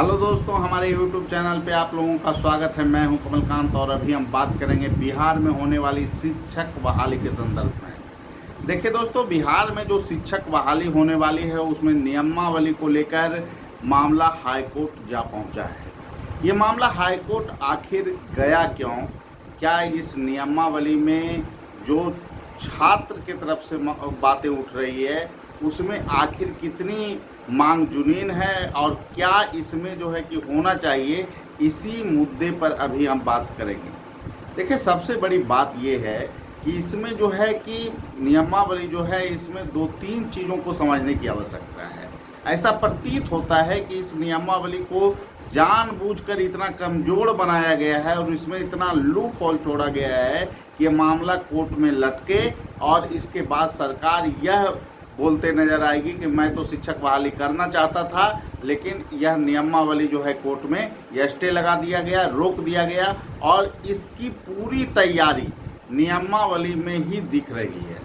Hello दोस्तों, हमारे YouTube channel पे आप लोगों का स्वागत है। मैं हूं कमलकांत और अभी हम बात करेंगे बिहार में होने वाली शिक्षक बहाली के संदर्भ में। देखिए दोस्तों, बिहार में जो शिक्षक बहाली होने वाली है उसमें नियमावली को लेकर मामला हाईकोर्ट जा पहुंचा है। ये मामला हाईकोर्ट आखिर गया क्यों? क्या इस नियमावली में जो छात्र की तरफ से बातें उठ रही है उसमें आखिर कितनी मांग जुनीन है और क्या इसमें जो है कि होना चाहिए, इसी मुद्दे पर अभी हम बात करेंगे। देखिए, सबसे बड़ी बात ये है कि इसमें जो है कि नियमावली जो है इसमें 2-3 चीज़ों को समझने की आवश्यकता है। ऐसा प्रतीत होता है कि इस नियमावली को जानबूझकर इतना कमज़ोर बनाया गया है और इसमें इतना लूप होल छोड़ा गया है कि ये मामला कोर्ट में लटके और इसके बाद सरकार यह बोलते नजर आएगी कि मैं तो शिक्षक बहाली करना चाहता था, लेकिन यह नियमावली जो है कोर्ट में यह स्टे लगा दिया गया, रोक दिया गया और इसकी पूरी तैयारी नियमावली में ही दिख रही है।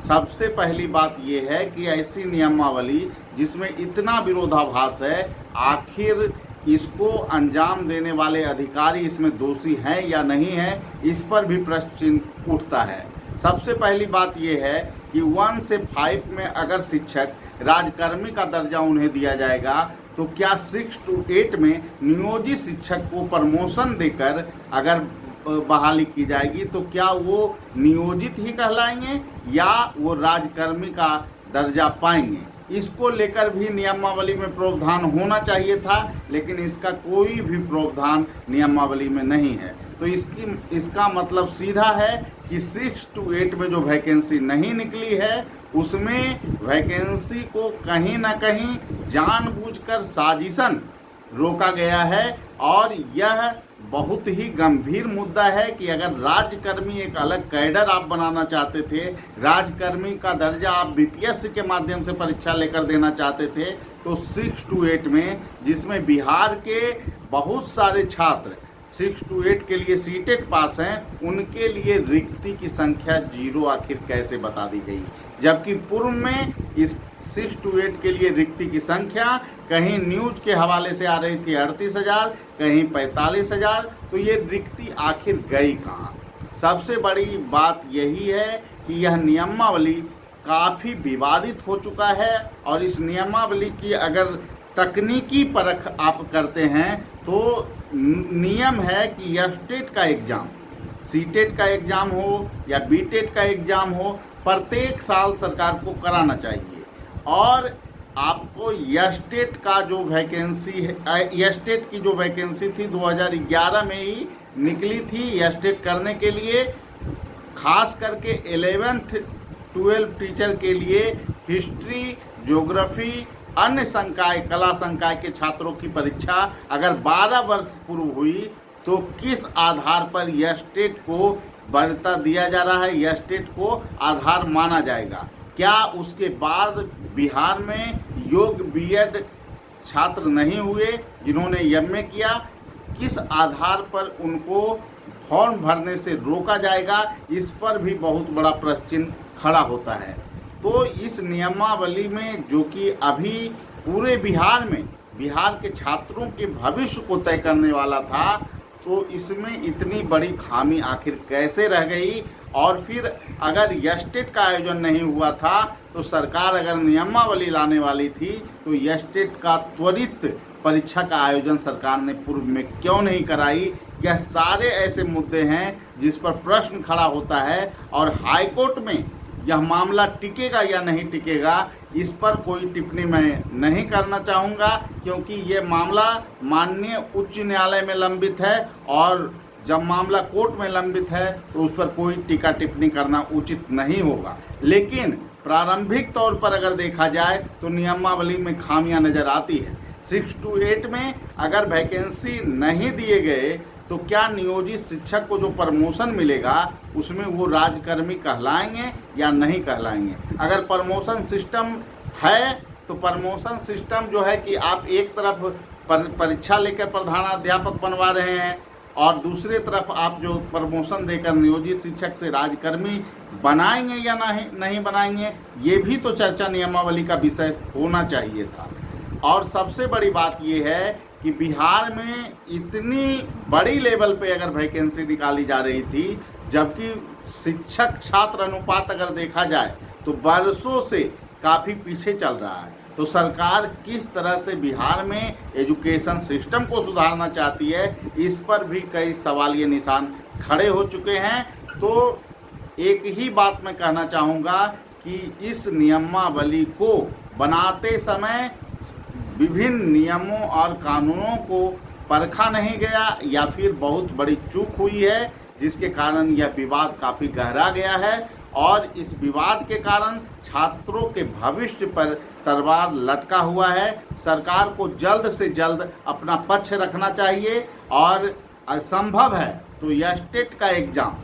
सबसे पहली बात यह है कि ऐसी नियमावली जिसमें इतना विरोधाभास है, आखिर इसको अंजाम देने वाले अधिकारी इसमें दोषी हैं या नहीं है, इस पर भी प्रश्न चिन्ह उठता है। सबसे पहली बात यह है कि 1 से 5 में अगर शिक्षक राजकर्मी का दर्जा उन्हें दिया जाएगा तो क्या 6 to 8 में नियोजित शिक्षक को प्रमोशन देकर अगर बहाली की जाएगी तो क्या वो नियोजित ही कहलाएंगे या वो राजकर्मी का दर्जा पाएंगे? इसको लेकर भी नियमावली में प्रावधान होना चाहिए था, लेकिन इसका कोई भी प्रावधान नियमावली में नहीं है। तो इसका मतलब सीधा है कि 6 to 8 में जो वैकेंसी नहीं निकली है उसमें वैकेंसी को कहीं ना कहीं जानबूझकर साजिशन रोका गया है। और यह बहुत ही गंभीर मुद्दा है कि अगर राजकर्मी एक अलग कैडर आप बनाना चाहते थे, राजकर्मी का दर्जा आप बीपीएससी के माध्यम से परीक्षा लेकर देना चाहते थे, तो 6 to 8 में जिसमें बिहार के बहुत सारे छात्र 6 to 8 के लिए सीटेट पास हैं, उनके लिए रिक्ति की संख्या 0 आखिर कैसे बता दी गई? जबकि पूर्व में इस 6 to 8 के लिए रिक्ति की संख्या कहीं न्यूज के हवाले से आ रही थी 38,000, कहीं 45,000। तो ये रिक्ति आखिर गई कहाँ? सबसे बड़ी बात यही है कि यह नियमावली काफ़ी विवादित हो चुका है और इस नियमावली की अगर तकनीकी परख आप करते हैं तो नियम है कि यह स्टेट का एग्ज़ाम, सीटेट का एग्ज़ाम हो या बीटेट का एग्ज़ाम हो, प्रत्येक साल सरकार को कराना चाहिए। और आपको यस्टेट का जो वैकेंसी है, यस्टेट की जो वैकेंसी थी 2011 में ही निकली थी यस्टेट करने के लिए, खास करके 11th 12 टीचर के लिए हिस्ट्री, ज्योग्राफी, अन्य संकाय, कला संकाय के छात्रों की परीक्षा अगर 12 वर्ष पूर्व हुई तो किस आधार पर यस्टेट को वरीयता दिया जा रहा है, यस्टेट को आधार माना जाएगा? क्या उसके बाद बिहार में योग्य बीएड छात्र नहीं हुए जिन्होंने एमए किया, किस आधार पर उनको फॉर्म भरने से रोका जाएगा? इस पर भी बहुत बड़ा प्रश्न चिन्ह खड़ा होता है। तो इस नियमावली में जो कि अभी पूरे बिहार में बिहार के छात्रों के भविष्य को तय करने वाला था, तो इसमें इतनी बड़ी खामी आखिर कैसे रह गई? और फिर अगर यस्टेट का आयोजन नहीं हुआ था तो सरकार अगर नियमावली लाने वाली थी तो यस्टेट का त्वरित परीक्षा का आयोजन सरकार ने पूर्व में क्यों नहीं कराई? यह सारे ऐसे मुद्दे हैं जिस पर प्रश्न खड़ा होता है और हाईकोर्ट में यह मामला टिकेगा या नहीं टिकेगा, इस पर कोई टिप्पणी मैं नहीं करना चाहूँगा, क्योंकि ये मामला माननीय उच्च न्यायालय में लंबित है और जब मामला कोर्ट में लंबित है तो उस पर कोई टीका टिप्पणी करना उचित नहीं होगा। लेकिन प्रारंभिक तौर पर अगर देखा जाए तो नियमावली में खामियां नज़र आती है। 6 to 8 में अगर वैकेंसी नहीं दिए गए तो क्या नियोजित शिक्षक को जो प्रमोशन मिलेगा उसमें वो राजकर्मी कहलाएंगे या नहीं कहलाएंगे? अगर प्रमोशन सिस्टम है तो प्रमोशन सिस्टम जो है कि आप एक तरफ परीक्षा लेकर प्रधानाध्यापक बनवा रहे हैं और दूसरे तरफ आप जो प्रमोशन देकर नियोजित शिक्षक से राजकर्मी बनाएंगे या नहीं बनाएंगे, ये भी तो चर्चा नियमावली का विषय होना चाहिए था। और सबसे बड़ी बात ये है कि बिहार में इतनी बड़ी लेवल पे अगर वैकेंसी निकाली जा रही थी, जबकि शिक्षक छात्र अनुपात अगर देखा जाए तो बरसों से काफ़ी पीछे चल रहा है। तो सरकार किस तरह से बिहार में एजुकेशन सिस्टम को सुधारना चाहती है, इस पर भी कई सवालिया निशान खड़े हो चुके हैं। तो एक ही बात मैं कहना चाहूँगा कि इस नियमावली को बनाते समय विभिन्न नियमों और कानूनों को परखा नहीं गया या फिर बहुत बड़ी चूक हुई है, जिसके कारण यह विवाद काफ़ी गहरा गया है। और इस विवाद के कारण छात्रों के भविष्य पर तलवार लटका हुआ है। सरकार को जल्द से जल्द अपना पक्ष रखना चाहिए और असंभव है तो यह स्टेट का एग्ज़ाम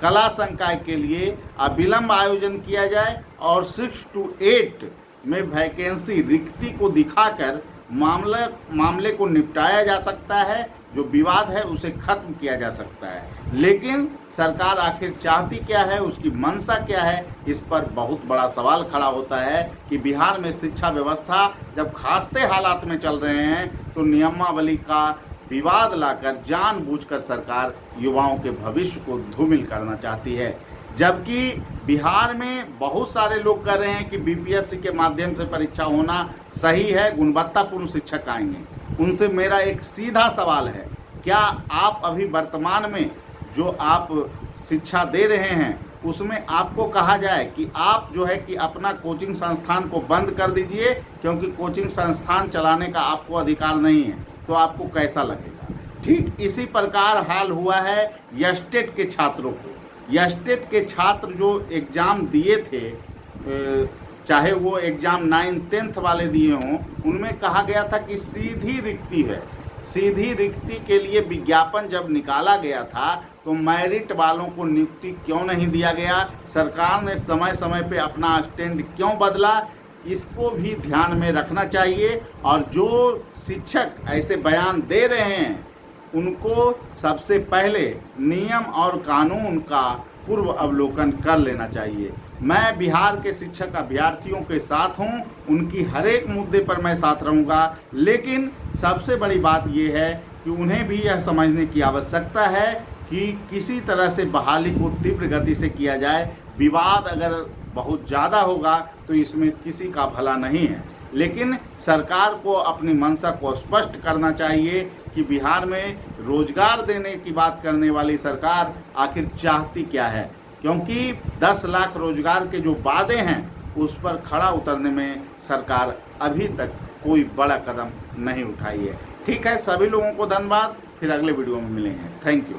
कला संकाय के लिए अविलंब आयोजन किया जाए और 6 to 8 में वैकेंसी रिक्ति को दिखाकर मामले को निपटाया जा सकता है। जो विवाद है उसे खत्म किया जा सकता है। लेकिन सरकार आखिर चाहती क्या है, उसकी मंशा क्या है, इस पर बहुत बड़ा सवाल खड़ा होता है कि बिहार में शिक्षा व्यवस्था जब खास्ते हालात में चल रहे हैं तो नियमावली का विवाद लाकर जानबूझकर सरकार युवाओं के भविष्य को धूमिल करना चाहती है। जबकि बिहार में बहुत सारे लोग कह रहे हैं कि बीपीएससी के माध्यम से परीक्षा होना सही है, गुणवत्तापूर्ण शिक्षक आएंगे। उनसे मेरा एक सीधा सवाल है, क्या आप अभी वर्तमान में जो आप शिक्षा दे रहे हैं उसमें आपको कहा जाए कि आप जो है कि अपना कोचिंग संस्थान को बंद कर दीजिए क्योंकि कोचिंग संस्थान चलाने का आपको अधिकार नहीं है, तो आपको कैसा लगेगा? ठीक इसी प्रकार हाल हुआ है यस्टेट के छात्रों को। यस्टेट के छात्र जो एग्ज़ाम दिए थे, चाहे वो एग्ज़ाम 9th-10th वाले दिए हों, उनमें कहा गया था कि सीधी रिक्ति है। सीधी रिक्ति के लिए विज्ञापन जब निकाला गया था तो मेरिट वालों को नियुक्ति क्यों नहीं दिया गया? सरकार ने समय समय पे अपना स्टैंड क्यों बदला? इसको भी ध्यान में रखना चाहिए। और जो शिक्षक ऐसे बयान दे रहे हैं उनको सबसे पहले नियम और कानून का पूर्व अवलोकन कर लेना चाहिए। मैं बिहार के शिक्षक अभ्यर्थियों के साथ हूं, उनकी हर एक मुद्दे पर मैं साथ रहूंगा, लेकिन सबसे बड़ी बात यह है कि उन्हें भी यह समझने की आवश्यकता है कि किसी तरह से बहाली को तीव्र गति से किया जाए। विवाद अगर बहुत ज़्यादा होगा तो इसमें किसी का भला नहीं है। लेकिन सरकार को अपनी मंशा को स्पष्ट करना चाहिए कि बिहार में रोजगार देने की बात करने वाली सरकार आखिर चाहती क्या है, क्योंकि 10 लाख रोजगार के जो वादे हैं उस पर खड़ा उतरने में सरकार अभी तक कोई बड़ा कदम नहीं उठाई है। ठीक है, सभी लोगों को धन्यवाद। फिर अगले वीडियो में मिलेंगे। Thank you.